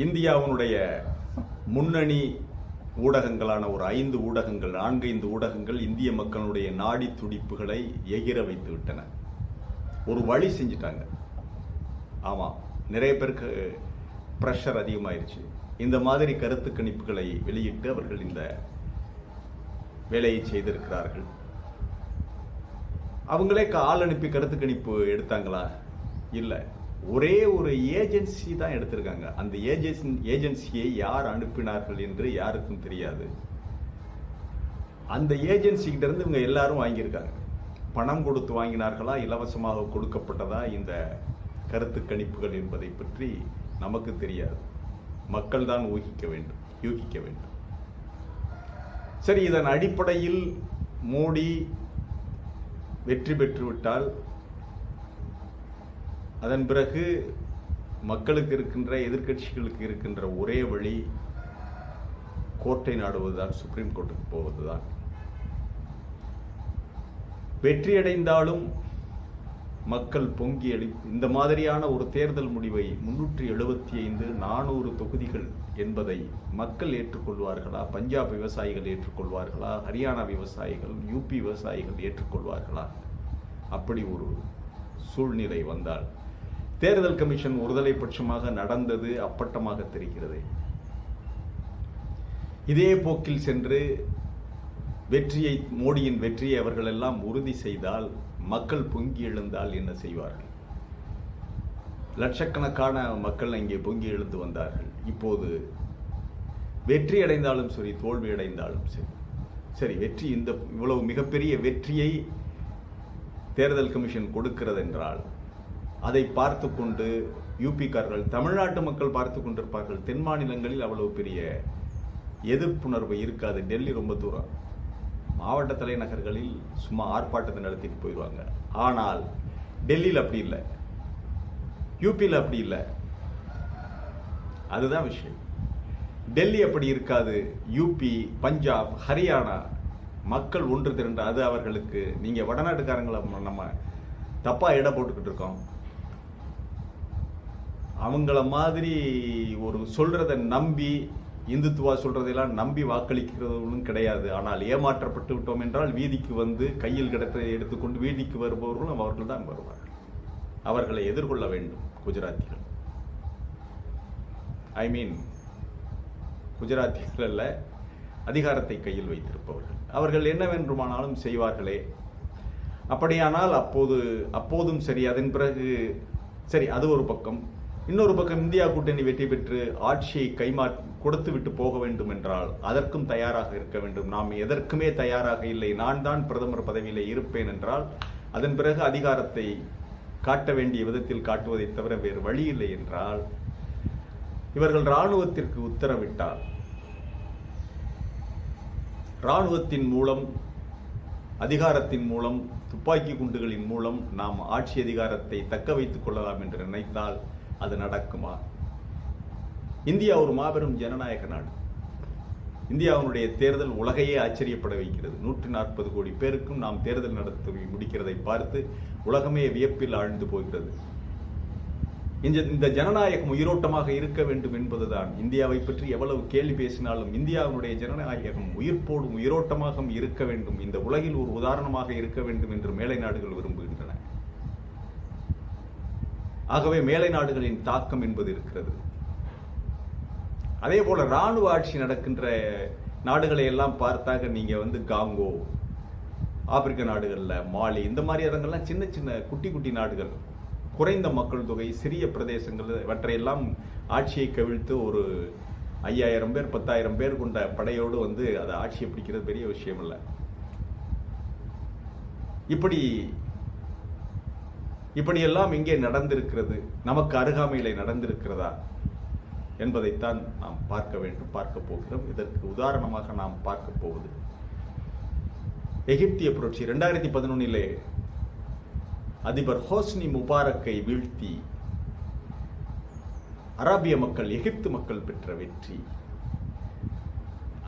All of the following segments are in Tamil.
இந்தியாவினுடைய முன்னணி ஊடகங்களான ஒரு 5 ஊடகங்கள் 4-5 ஊடகங்கள் இந்திய மக்களுடைய நாடி துடிப்புகளை எகிர வைத்து விட்டன. ஒரு வழி செஞ்சிட்டாங்க. ஆமாம், நிறைய பேருக்கு பிரஷர் அதிகமாயிருச்சு. இந்த மாதிரி கருத்து கணிப்புகளை வெளியிட்டு அவர்கள் இந்த வேலையை செய்திருக்கிறார்கள். அவங்களே ஆள் அனுப்பி கருத்து கணிப்பு எடுத்தாங்களா? இல்லை, ஒரே ஒரு ஏஜென்சி தான் எடுத்திருக்காங்க. அந்த ஏஜென்சியை யார் அனுப்பினார்கள் என்று யாருக்கும் தெரியாது. அந்த ஏஜென்சிகிட்ட இருந்து இவங்க எல்லாரும் வாங்கியிருக்காங்க. பணம் கொடுத்து வாங்கினார்களா, இலவசமாக கொடுக்கப்பட்டதா இந்த கருத்து கணிப்புகள் என்பதை பற்றி நமக்கு தெரியாது. மக்கள் தான் யூகிக்க வேண்டும். சரி, இதன் அடிப்படையில் மோடி வெற்றி பெற்றுவிட்டால் அதன் பிறகு மக்களுக்கு இருக்கின்ற, எதிர்க்கட்சிகளுக்கு இருக்கின்ற ஒரே வழி கோர்ட்டை நாடுவதுதான், சுப்ரீம் கோர்ட்டுக்கு போவதுதான். வெற்றியடைந்தாலும் மக்கள் பொங்கி இந்த மாதிரியான ஒரு தேர்தல் முடிவை 375 400 தொகுதிகள் என்பதை மக்கள் ஏற்றுக்கொள்வார்களா? பஞ்சாப் விவசாயிகள் ஏற்றுக்கொள்வார்களா? ஹரியானா விவசாயிகள், யூபி விவசாயிகள் ஏற்றுக்கொள்வார்களா? அப்படி ஒரு சூழ்நிலை வந்தால் தேர்தல் கமிஷன் ஒருதலை பட்சமாக நடந்தது அப்பட்டமாக தெரிகிறது. இதே போக்கில் சென்று மோடியின் வெற்றியை அவர்கள் எல்லாம் உறுதி செய்தால், மக்கள் பொங்கி எழுந்தால் என்ன செய்வார்கள்? லட்சக்கணக்கான மக்கள் இங்கே பொங்கி எழுந்து வந்தார்கள். இப்போது வெற்றி அடைந்தாலும் சரி, தோல்வி அடைந்தாலும் சரி, வெற்றி இந்த இவ்வளவு மிகப்பெரிய வெற்றியை தேர்தல் கமிஷன் கொடுக்கிறது என்றால் அதை பார்த்து கொண்டு யூபிக்காரர்கள், தமிழ்நாட்டு மக்கள் பார்த்து கொண்டிருப்பார்கள். தென் மாநிலங்களில் அவ்வளவு பெரிய எதிர்ப்புணர்வு இருக்காது. டெல்லி ரொம்ப தூரம், மாவட்ட தலைநகர்களில் சும்மா ஆர்ப்பாட்டத்தை நடத்திட்டு போயிடுவாங்க. ஆனால் டெல்லியில் அப்படி இல்லை, யூபியில் அப்படி இல்லை. அதுதான் விஷயம். டெல்லி அப்படி இருக்காது. யூபி, பஞ்சாப், ஹரியானா மக்கள் ஒன்று திரண்டு, அது அவர்களுக்கு, நீங்க வடநாட்டுக்காரங்களை நம்ம தப்பா எடை போட்டுக்கிட்டு இருக்கோம். அவங்கள மாதிரி ஒரு சொல்றதை நம்பி, இந்துத்துவா சொல்றதெல்லாம் நம்பி வாக்களிக்கிறவர்களும் கிடையாது. ஆனால் ஏமாற்றப்பட்டு விட்டோம் என்றால் வீதிக்கு வந்து கையில் கிடைத்ததை எடுத்துக்கொண்டு வீதிக்கு வருபவர்களும் அவர்கள் தான் வருவார்கள். அவர்களை எதிர்கொள்ள வேண்டும் குஜராத்திகள். குஜராத்திகள் அல்ல, அதிகாரத்தை கையில் வைத்திருப்பவர்கள். அவர்கள் என்ன வேண்டுமானாலும் செய்வார்களே. அப்படியானால் அப்போதும் சரி, அதன் பிறகு சரி, அது ஒரு பக்கம். இன்னொரு பக்கம் இந்தியா கூட்டணி வெற்றி பெற்று ஆட்சியை கொடுத்து விட்டு போக வேண்டும் என்றால் அதற்கும் தயாராக இருக்க வேண்டும். நாம் எதற்குமே தயாராக இல்லை, நான் தான் பிரதமர் பதவியில் இருப்பேன் என்றால் அதன் பிறகு அதிகாரத்தை காட்ட வேண்டிய விதத்தில் காட்டுவதை தவிர வேறு வழி இல்லை என்றால், இவர்கள் இராணுவத்திற்கு உத்தரவிட்டால், இராணுவத்தின் மூலம், அதிகாரத்தின் மூலம், துப்பாக்கி குண்டுகளின் மூலம் நாம் ஆட்சி அதிகாரத்தை தக்க வைத்துக் கொள்ளலாம் என்று நினைத்தால் அது நடக்குமா? இந்தியா ஒரு மாபெரும் ஜனநாயக நாடு. இந்தியாவுடைய தேர்தல் உலகையே ஆச்சரியப்பட வைக்கிறது. 140 கோடி பேருக்கும் நாம் தேர்தல் நடத்தி முடிக்கிறதை பார்த்து உலகமே வியப்பில் ஆழ்ந்து போகிறது. இந்த ஜனநாயகம் உயிரோட்டமாக இருக்க வேண்டும் என்பதுதான். இந்தியாவை பற்றி எவ்வளவு கேள்வி பேசினாலும் இந்தியாவுடைய ஜனநாயகம் உயிர்ப்போடும் உயிரோட்டமாக இருக்க வேண்டும், இந்த உலகில் ஒரு உதாரணமாக இருக்க வேண்டும் என்று மேலை நாடுகள் விரும்புகின்றன. ஆகவே மேலை நாடுகளின் தாக்கம் என்பது இருக்கிறது. அதே போல இராணுவ ஆட்சி நடக்கின்ற நாடுகளை எல்லாம் பார்த்தாக நீங்க காங்கோ, ஆப்பிரிக்க நாடுகள்ல மாலி, இந்த மாதிரி இடங்கள்லாம் சின்ன சின்ன குட்டி குட்டி நாடுகள், குறைந்த மக்கள் தொகை, சிறிய பிரதேசங்கள், இவற்றையெல்லாம் ஆட்சியை கவிழ்த்து ஒரு 5000 பேர் 10,000 பேர் கொண்ட படையோடு அதை ஆட்சியை பிடிக்கிறது பெரிய விஷயம் இல்லை. இப்படியெல்லாம் இங்கே நடந்திருக்கிறது. நமக்கு அருகாமையிலே நடந்திருக்கிறதா என்பதைத்தான் நாம் பார்க்க போகிறோம். இதற்கு உதாரணமாக நாம் பார்க்க போவது எகிப்திய புரட்சி. 2011 அதிபர் ஹோஸ்னி முபாரக்கை வீழ்த்தி அராபிய மக்கள், எகிப்து மக்கள் பெற்ற வெற்றி.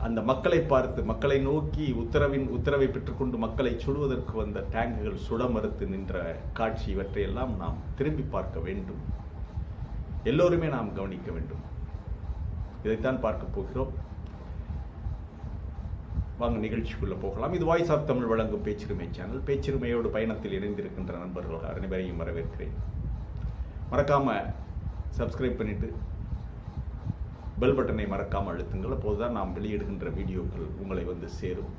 அந்த மக்களை பார்த்து, மக்களை நோக்கி உத்தரவை பெற்றுக்கொண்டு மக்களை சுடுவதற்கு வந்த டேங்குகள் சுட மறுத்து நின்ற காட்சி, இவற்றையெல்லாம் நாம் திரும்பி பார்க்க வேண்டும். எல்லோருமே நாம் கவனிக்க வேண்டும். இதைத்தான் பார்க்க போகிறோம். வாங்க நிகழ்ச்சிக்குள்ள போகலாம். இது வாய்ஸ் ஆஃப் தமிழ் வழங்கும் பேச்சுரிமை சேனல். பேச்சுரிமையோடு பயணத்தில் இணைந்திருக்கின்ற நண்பர்கள் அனைவரையும் வரவேற்கிறேன். மறக்காம சப்ஸ்கிரைப் பண்ணிட்டு பெல் பட்டனை மறக்காம அழுத்துங்கள். அப்போதுதான் நாம் வெளியிடுகின்ற வீடியோக்கள் உங்களை வந்து சேரும்.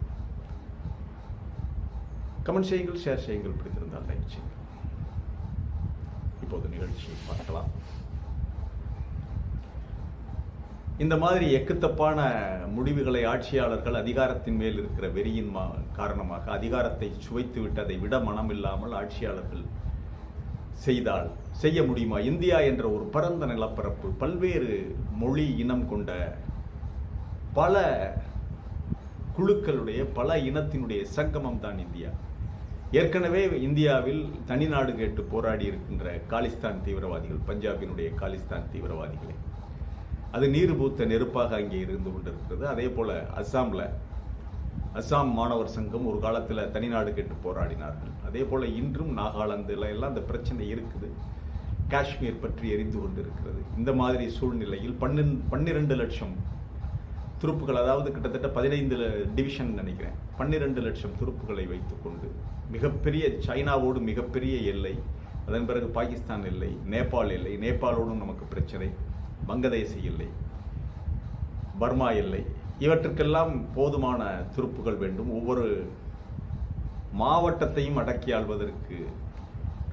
கமெண்ட் செய்யுங்கள், ஷேர் செய்யுங்கள், பிடித்திருந்தால் லைக் செய்யுங்கள். இப்போது நிகழ்ச்சியை பார்க்கலாம். இந்த மாதிரி எக்குத்தப்பான முடிவுகளை ஆட்சியாளர்கள் அதிகாரத்தின் மேல் இருக்கிற வெறியின் காரணமாக அதிகாரத்தை சுவைத்துவிட்டு அதை விட மனம் இல்லாமல் ஆட்சியாளர்கள் செய்ய முடியுமா? இந்தியா என்ற ஒரு பரந்த நிலப்பரப்பு, பல்வேறு மொழி இனம் கொண்ட பல குழுக்களுடைய பல இனத்தினுடைய சங்கமம் தான் இந்தியா. ஏற்கனவே இந்தியாவில் தனிநாடு கேட்டு போராடி இருக்கின்ற காலிஸ்தான் தீவிரவாதிகள், பஞ்சாபினுடைய காலிஸ்தான் தீவிரவாதிகளே, அது நீர் பூத்த நெருப்பாக அங்கே இருந்து கொண்டிருக்கிறது. அதே போல அஸ்ஸாம் மாணவர் சங்கம் ஒரு காலத்தில் தனிநாடு கேட்டு போராடினார்கள். அதே போல இன்றும் நாகாலாந்துல எல்லாம் அந்த பிரச்சனை இருக்குது. காஷ்மீர் பற்றி எரிந்து கொண்டிருக்கிறது. இந்த மாதிரி சூழ்நிலையில் 12 லட்சம் துருப்புகள், அதாவது கிட்டத்தட்ட 15 டிவிஷன் நினைக்கிறேன், 12 லட்சம் துருப்புகளை வைத்துக்கொண்டு மிகப்பெரிய சைனாவோடு மிகப்பெரிய எல்லை, அதன் பிறகு பாகிஸ்தான் எல்லை, நேபாள் எல்லை, நேபாளோடும் நமக்கு பிரச்சனை, வங்கதேச எல்லை, பர்மா எல்லை, இவற்றுக்கெல்லாம் போதுமான துருப்புகள் வேண்டும். ஒவ்வொரு மாவட்டத்தையும் அடக்கி ஆள்வதற்கு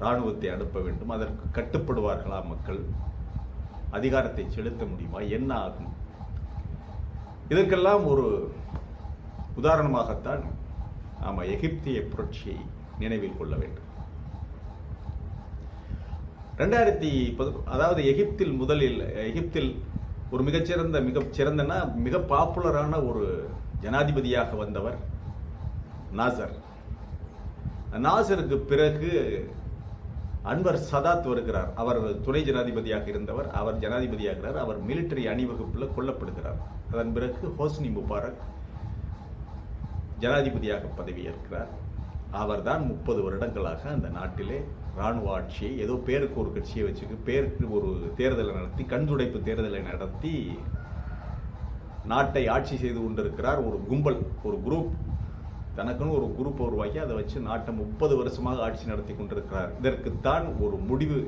இராணுவத்தை அனுப்ப வேண்டும். அதற்கு கட்டுப்படுவார்களா மக்கள்? அதிகாரத்தை செலுத்த முடியுமா? என்ன ஆகும்? இதற்கெல்லாம் ஒரு உதாரணமாகத்தான் நாம எகிப்திய புரட்சியை நினைவில் கொள்ள வேண்டும். 2010, அதாவது எகிப்தில் ஒரு மிக பாப்புலரான ஒரு ஜனாதிபதியாக வந்தவர் நாசர். நாசருக்கு பிறகு அன்வர் சதாத் வருகிறார். அவர் துணை ஜனாதிபதியாக இருந்தவர். அவர் ஜனாதிபதியாகிறார். அவர் மிலிட்டரி அணிவகுப்பில் கொல்லப்படுகிறார். அதன் பிறகு ஹோஸ்னி முபாரக் ஜனாதிபதியாக பதவியேற்கிறார். அவர்தான் 30 வருடங்களாக அந்த நாட்டிலே இராணுவ ஆட்சியை, ஏதோ பேருக்கு ஒரு கட்சியை வச்சுக்கு, பேருக்கு ஒரு தேர்தலை நடத்தி, கண்துடைப்பு தேர்தலை நடத்தி நாட்டை ஆட்சி செய்து கொண்டிருக்கிறார். ஒரு கும்பல், ஒரு குரூப், தனக்குன்னு ஒரு குரூப் உருவாக்கி அதை வச்சு நாட்டை 30 வருஷமாக ஆட்சி நடத்தி கொண்டிருக்கிறார். இதற்குத்தான் ஒரு முடிவு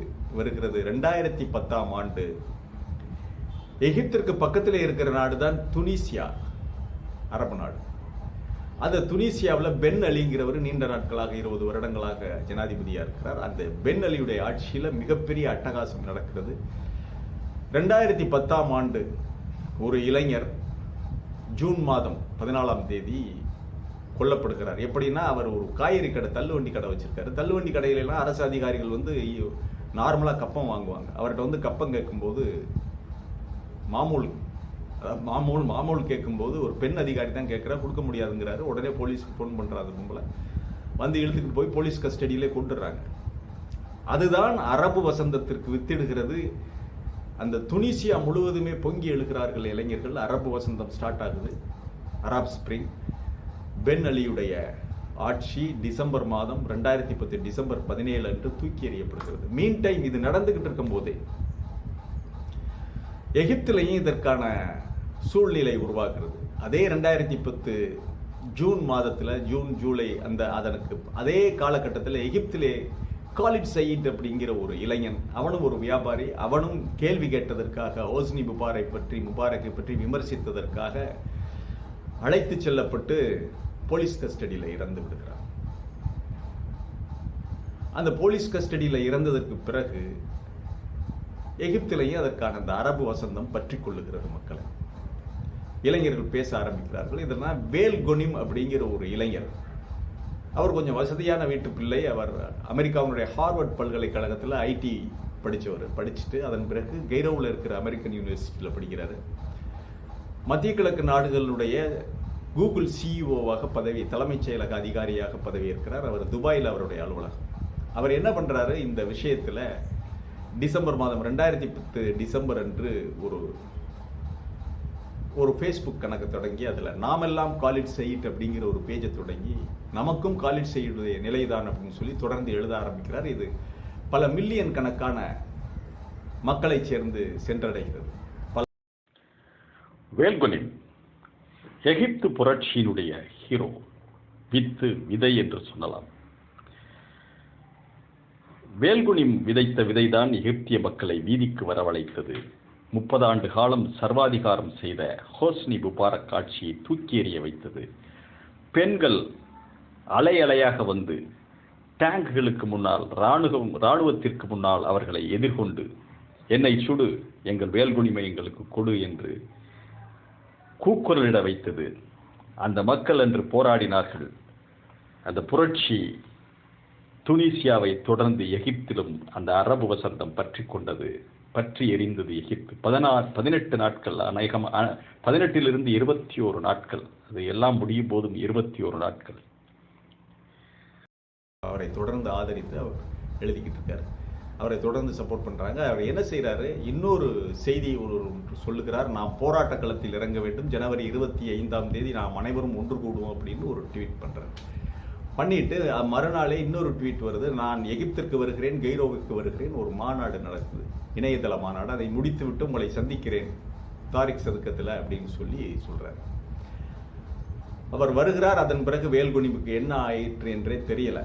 வருகிறது. 2010ஆம் ஆண்டு எகிப்திற்கு பக்கத்திலே இருக்கிற நாடு தான் துனிசியா, அரபு நாடு. அந்த துனிசியாவில் பென் அலிங்கிறவர் நீண்ட நாட்களாக 20 வருடங்களாக ஜனாதிபதியா இருக்கிறார். அந்த பென் அலியுடைய ஆட்சியில மிகப்பெரிய அட்டகாசம் நடக்கிறது. 2010ஆம் ஆண்டு ஒரு இளைஞர் ஜூன் மாதம் 14ஆம் தேதி கொல்லப்படுகிறார். எப்படின்னா, அவர் ஒரு காய்கறி கடை, தள்ளுவண்டி கடை வச்சிருக்காரு. தள்ளுவண்டி கடையிலாம் அரசு அதிகாரிகள் வந்து நார்மலா கப்பம் வாங்குவாங்க. அவர்கிட்ட வந்து கப்பம் கேட்கும்போது மாமூல் கேட்கும்போது ஒரு பெண் அதிகாரி தான் கேட்கிறா, கொடுக்க முடியாதுங்கிறாரு. உடனே போலீஸ்க்கு ஃபோன் பண்றாரு. கும்பல வந்து இழுத்துக்கிட்டு போய் போலீஸ் கஸ்டடியிலே கொண்டுறாங்க. அதுதான் அரபு வசந்தத்திற்கு வித்திடுகிறது. அந்த துனிசியா முழுவதுமே பொங்கி எழுகிறார்கள் இளைஞர்கள். அரபு வசந்தம் ஸ்டார்ட் ஆகுது, அரப் ஸ்பிரிங். பென் அலியுடைய ஆட்சி டிசம்பர் மாதம் 2010 டிசம்பர் 17 அன்று தூக்கி எறியப்படுகிறது. மீன் டைம் இது நடந்துகிட்டு இருக்கும் போதே எகிப்திலையும் இதற்கான சூழ்நிலை உருவாகிறது. அதே 2010 ஜூன் மாதத்தில், ஜூன் ஜூலை அதற்கு அதே காலகட்டத்தில் எகிப்திலே காலிட் சயீத் அப்படிங்கிற ஒரு இளைஞன், அவனும் ஒரு வியாபாரி, அவனும் கேள்வி கேட்டதற்காக, ஹோஸ்னி முபாரக்கை பற்றி விமர்சித்ததற்காக அழைத்து செல்லப்பட்டு போலீஸ் கஸ்டடியில் இறந்து விடுகிறார். அந்த போலீஸ் கஸ்டடியில் இறந்ததற்கு பிறகு எகிப்திலேயே அதற்கான அந்த அரபு வசந்தம் பற்றி கொள்ளுகிறது மக்களை. இளைஞர்கள் பேச ஆரம்பிக்கிறார்கள். இதெல்லாம் வேல் கொனிம் அப்படிங்கிற ஒரு இளைஞர். அவர் கொஞ்சம் வசதியான வீட்டு பிள்ளை. அவர் அமெரிக்காவுடைய ஹார்வர்ட் பல்கலைக்கழகத்தில் ஐடி படிச்சுட்டு அதன் பிறகு கெய்ரோவில் இருக்கிற அமெரிக்கன் யூனிவர்சிட்டியில் படிக்கிறாரு. மத்திய கிழக்கு நாடுகளுடைய கூகுள் சிஇஓவாக தலைமைச் செயலக அதிகாரியாக பதவி ஏற்கிறார். அவர் துபாயில் அவருடைய அலுவலகம். அவர் என்ன பண்றாரு, இந்த விஷயத்துல டிசம்பர் மாதம் 2010 டிசம்பர் அன்று ஒரு ஃபேஸ்புக் கணக்கு தொடங்கி அதில் நாமெல்லாம் காலிட் சயீத் அப்படிங்கிற ஒரு பேஜை தொடங்கி நமக்கும் காலிட் சயீதுடைய நிலைதான் அப்படின்னு சொல்லி தொடர்ந்து எழுத ஆரம்பிக்கிறார். இது பல மில்லியன் கணக்கான மக்களை சேர்ந்து சென்றடைகிறது. வேல்குனிம் எகிப்து புரட்சியினுடைய ஹீரோ, விதை என்று சொல்லலாம். வேல்குனிம் விதைத்த விதைதான் எகிப்திய மக்களை வீதிக்கு வரவழைத்தது. 30 ஆண்டு காலம் சர்வாதிகாரம் செய்த ஹோஸ்னி முபாரக் ஆட்சியை தூக்கி எறிய வைத்தது. பெண்கள் அலை அலையாக வந்து டேங்குகளுக்கு முன்னால், இராணுவத்திற்கு முன்னால் அவர்களை எதிர்கொண்டு, என்னை சுடு, எங்கள் வேல்குனிமை எங்களுக்கு கொடு என்று கூக்குரலிட வைத்தது. அந்த மக்கள் என்று போராடினார்கள். அந்த புரட்சி துனிசியாவை தொடர்ந்து எகிப்திலும் அந்த அரபு வசந்தம் பற்றி எரிந்தது. எகிப்து 18 நாட்கள், அநேகம் 18 21 நாட்கள், அது எல்லாம் முடியும் போதும் 21 நாட்கள் அவரை தொடர்ந்து ஆதரித்து அவர் எழுதிக்கிட்டு இருக்காரு. அவரை தொடர்ந்து சப்போர்ட் பண்றாங்க. அவர் என்ன செய்யறாரு, இன்னொரு செய்தியை ஒன்று சொல்லுகிறார். நாம் போராட்ட களத்தில் இறங்க வேண்டும், ஜனவரி 25ஆம் தேதி நாம் அனைவரும் ஒன்று கூடுவோம் அப்படின்னு ஒரு ட்வீட் பண்றாரு. பண்ணிட்டு மறுநாளே இன்னொரு ட்வீட் வருது, நான் எகிப்திற்கு வருகிறேன், கெய்ரோவுக்கு வருகிறேன், ஒரு மாநாடு நடக்குது, இணையதள மாநாடு, அதை முடித்து விட்டு உங்களை சந்திக்கிறேன் தாரிக் சதுக்கத்தில் அப்படின்னு சொல்லி சொல்றாரு. அவர் வருகிறார். அதன் பிறகு வேல்குனிமுக்கு என்ன ஆயிற்று என்றே தெரியல.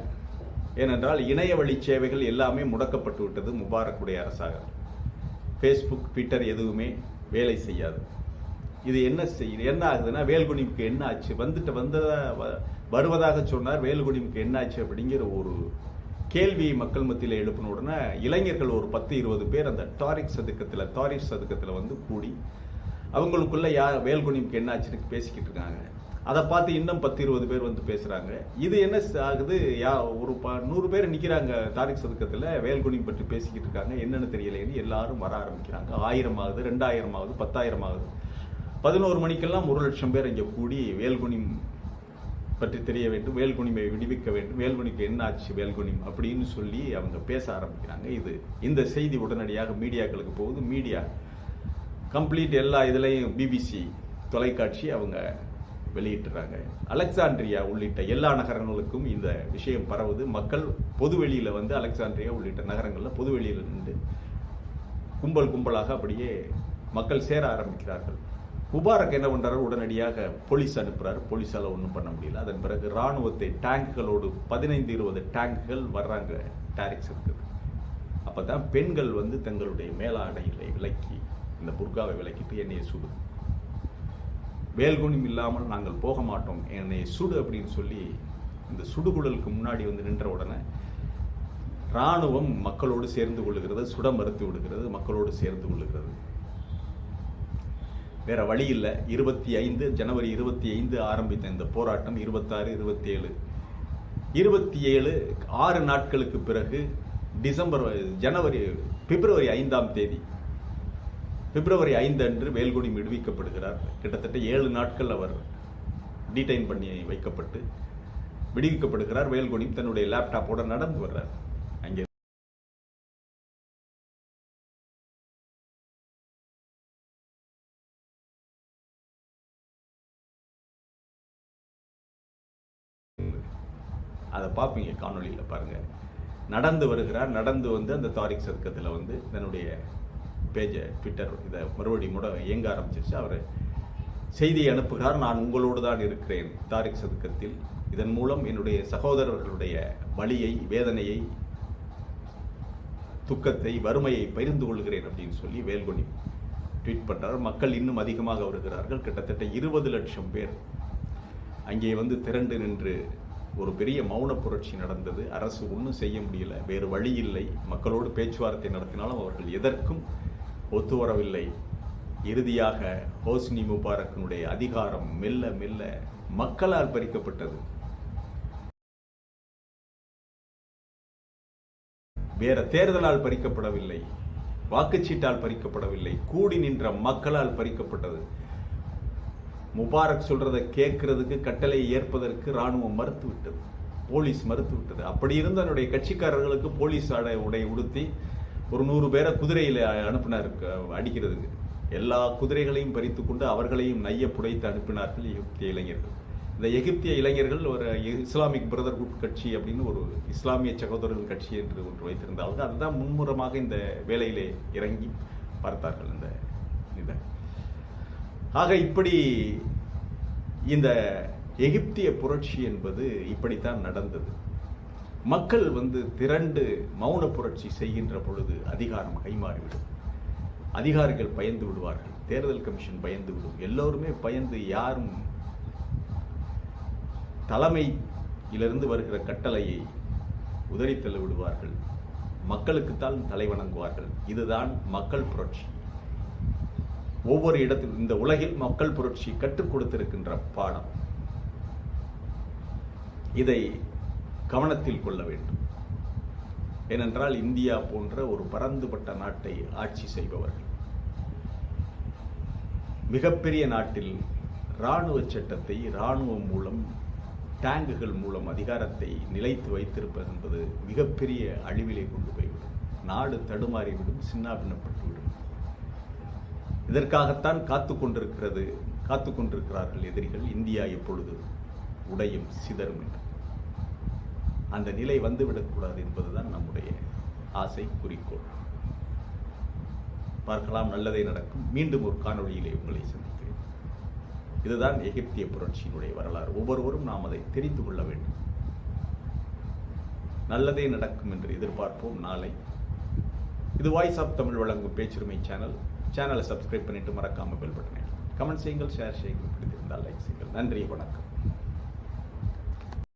ஏனென்றால் இணைய வழி சேவைகள் எல்லாமே முடக்கப்பட்டு விட்டது முபாரக்குடைய அரசாக. ஃபேஸ்புக், ட்விட்டர் எதுவுமே வேலை செய்யாது. இது என்ன ஆகுதுன்னா, வேல்குனிமுக்கு என்ன ஆச்சு, வருவதாக சொன்னார், வேல்குனிமுக்கு என்ன ஆச்சு அப்படிங்கிற ஒரு கேள்வி மக்கள் மத்தியில் எழுப்பின உடனே இளைஞர்கள் ஒரு 10-20 பேர் அந்த தாரிக் சதுக்கத்தில் வந்து கூடி அவங்களுக்குள்ள வேல்குனிமுக்கு என்ன ஆச்சுன்னு பேசிக்கிட்டு இருக்காங்க. அதை பார்த்து இன்னும் 10-20 பேர் வந்து பேசுறாங்க. இது என்ன ஆகுது, ஒரு 100 பேர் நிக்கிறாங்க தாரிக் சதுக்கத்தில், வேல்குனிம் பற்றி பேசிக்கிட்டு இருக்காங்க. என்னன்னு தெரியலைன்னு எல்லாரும் வர ஆரம்பிக்கிறாங்க. 1000 ஆகுது, 2000 ஆகுது, 10,000 ஆகுது. 11 மணிக்கெல்லாம் 1 லட்சம் பேர் இங்கே கூடி வேல்குனிம் பற்றி தெரிய வேண்டும், வேல்குனிமை விடுவிக்க வேண்டும், வேல்குனிக்கு என்ன ஆச்சு வேல்குனிம் அப்படின்னு சொல்லி அவங்க பேச ஆரம்பிக்கிறாங்க. இந்த செய்தி உடனடியாக மீடியாக்களுக்கு போகுது. மீடியா கம்ப்ளீட் எல்லா இதுலையும் பிபிசி தொலைக்காட்சி அவங்க வெளியிட்டுறாங்க. அலெக்சாண்ட்ரியா உள்ளிட்ட எல்லா நகரங்களுக்கும் இந்த விஷயம் பரவுது. மக்கள் பொதுவெளியில் வந்து அலெக்சாண்ட்ரியா உள்ளிட்ட நகரங்களில் பொதுவெளியில் நின்று கும்பலாக அப்படியே மக்கள் சேர ஆரம்பிக்கிறார்கள். முபாரக் என்ன பண்றாரு, உடனடியாக போலீஸ் அனுப்புறாரு. போலீஸால ஒன்றும் பண்ண முடியல. அதன் பிறகு ராணுவத்தை டேங்குகளோடு 15-20 டேங்குகள் வர்றாங்க டாரிக்ஸ் இருக்குது. அப்பதான் பெண்கள் வந்து தங்களுடைய மேலாடைகளை விலக்கி, இந்த புர்காவை விலக்கிட்டு என்னைய சுடு, வேல்குனிம் இல்லாமல் நாங்கள் போக மாட்டோம், என்னை சுடு அப்படின்னு சொல்லி இந்த சுடுகுழலுக்கு முன்னாடி வந்து நின்ற உடனே ராணுவம் மக்களோடு சேர்ந்து கொள்ளுகிறது, சுட மறுத்து விடுகிறது, மக்களோடு சேர்ந்து கொள்ளுகிறது. வேற வழி இல்லை. ஜனவரி 25 ஆரம்பித்த இந்த போராட்டம் 26, 27 6 நாட்களுக்கு பிறகு பிப்ரவரி 5ஆம் தேதி, பிப்ரவரி 5 அன்று வேல்குனிம் விடுவிக்கப்படுகிறார். கிட்டத்தட்ட 7 நாட்கள் அவர் டீடைன் பண்ணி வைக்கப்பட்டு விடுவிக்கப்படுகிறார். வேல்குனிம் தன்னுடைய லேப்டாப்போட நடந்து வர்றார். அங்கே அதை பார்ப்பீங்க, காணொலியில் பாருங்க. நடந்து வருகிறார். நடந்து வந்து அந்த தாரிக் சதுக்கத்தில் வந்து தன்னுடைய பேஜை, ட்விட்டர் இதை மறுபடியும் இயங்க ஆரம்பிச்சிருச்சு. அவர் செய்தியை அனுப்புகிறார், நான் உங்களோடு தான் இருக்கிறேன் தாரிக் சதுக்கத்தில், இதன் மூலம் என்னுடைய சகோதரர்களுடைய வலியை, வேதனையை, துக்கத்தை, வறுமையை பகிர்ந்து கொள்கிறேன் அப்படின்னு சொல்லி வேல்குனிம் ட்வீட் பண்றார். மக்கள் இன்னும் அதிகமாக வருகிறார்கள். கிட்டத்தட்ட 20 லட்சம் பேர் அங்கே வந்து திரண்டு நின்று ஒரு பெரிய மௌன புரட்சி நடந்தது. அரசு ஒன்றும் செய்ய முடியல, வேறு வழி இல்லை. மக்களோடு பேச்சுவார்த்தை நடத்தினாலும் அவர்கள் எதற்கும் ஒத்து வரவில்லை. இறுதியாக ஹோஸ்னி முபாரக்கினுடைய அதிகாரம் மெல்ல மெல்ல மக்களால் பறிக்கப்பட்டது. வேற தேர்தலால் பறிக்கப்படவில்லை, வாக்குச்சீட்டால் பறிக்கப்படவில்லை, கூடி நின்ற மக்களால் பறிக்கப்பட்டது. முபாரக் சொல்றதை கேட்கறதுக்கு, கட்டளை ஏற்பதற்கு ராணுவம் மறுத்துவிட்டது, போலீஸ் மறுத்துவிட்டது. அப்படி இருந்த என்னுடைய கட்சிக்காரர்களுக்கு போலீஸ் உடை உடுத்தி ஒரு 100 பேரை குதிரையில் அனுப்பினார் அடிக்கிறதுக்கு. எல்லா குதிரைகளையும் பறித்து கொண்டு அவர்களையும் நைய புடைத்து அனுப்பினார்கள் எகிப்திய இளைஞர்கள். இந்த எகிப்திய இளைஞர்கள் ஒரு இஸ்லாமிக் பிரதர்ஹுட் கட்சி அப்படின்னு ஒரு இஸ்லாமிய சகோதரர்கள் கட்சி என்று ஒன்று வைத்திருந்தார்கள். அதுதான் மும்முரமாக இந்த வேலையிலே இறங்கி பார்த்தார்கள். இந்த இதை ஆக இப்படி இந்த எகிப்திய புரட்சி என்பது இப்படித்தான் நடந்தது. மக்கள் திரண்டு மௌன புரட்சி செய்கின்ற பொழுது அதிகாரம் கைமாறிவிடும். அதிகாரிகள் பயந்து விடுவார்கள், தேர்தல் கமிஷன் பயந்து விடும், எல்லோருமே பயந்து யாரும் தலைமையிலிருந்து வருகிற கட்டளையை உதறித்தள்ள விடுவார்கள். மக்களுக்குத்தான் தலை வணங்குவார்கள். இதுதான் மக்கள் புரட்சி. ஒவ்வொரு இடத்திலும் இந்த உலகில் மக்கள் புரட்சி கற்றுக் கொடுத்திருக்கின்ற பாடம். இதை கவனத்தில் கொள்ள வேண்டும். ஏனென்றால் இந்தியா போன்ற ஒரு பரந்துபட்ட நாட்டை ஆட்சி செய்பவர்கள் மிகப்பெரிய நாட்டில் இராணுவ சட்டத்தை இராணுவம் மூலம் டேங்குகள் மூலம் அதிகாரத்தை நிலைத்து வைத்திருப்பது என்பது மிகப்பெரிய அழிவிலே கொண்டு போய்விடும். நாடு தடுமாறிவிடும், சின்னாபின்னப்பட்டுவிடும். இதற்காகத்தான் காத்து கொண்டிருக்கிறார்கள் எதிரிகள். இந்தியா எப்பொழுது உடையும் சிதறும் என்று. அந்த நிலை வந்துவிடக்கூடாது என்பதுதான் நம்முடைய ஆசை, குறிக்கோள். பார்க்கலாம், நல்லதே நடக்கும். மீண்டும் ஒரு காணொளியிலே உங்களை சந்திக்கிறேன். இதுதான் எகிப்திய புரட்சியினுடைய வரலாறு. ஒவ்வொருவரும் நாம் அதை தெரிந்து கொள்ள வேண்டும். நல்லதே நடக்கும் என்று எதிர்பார்ப்போம். நாளை இது வாய்ஸ் ஆஃப் தமிழ் வழங்கும் பேச்சுரிமை சேனலை சப்ஸ்கிரைப் பண்ணிட்டு மறக்காம பெல் பட்டனை கமெண்ட் செய்யுங்கள், ஷேர் செய்யுங்கள், பிடித்திருந்தால் லைக் செய்யுங்கள். நன்றி, வணக்கம்.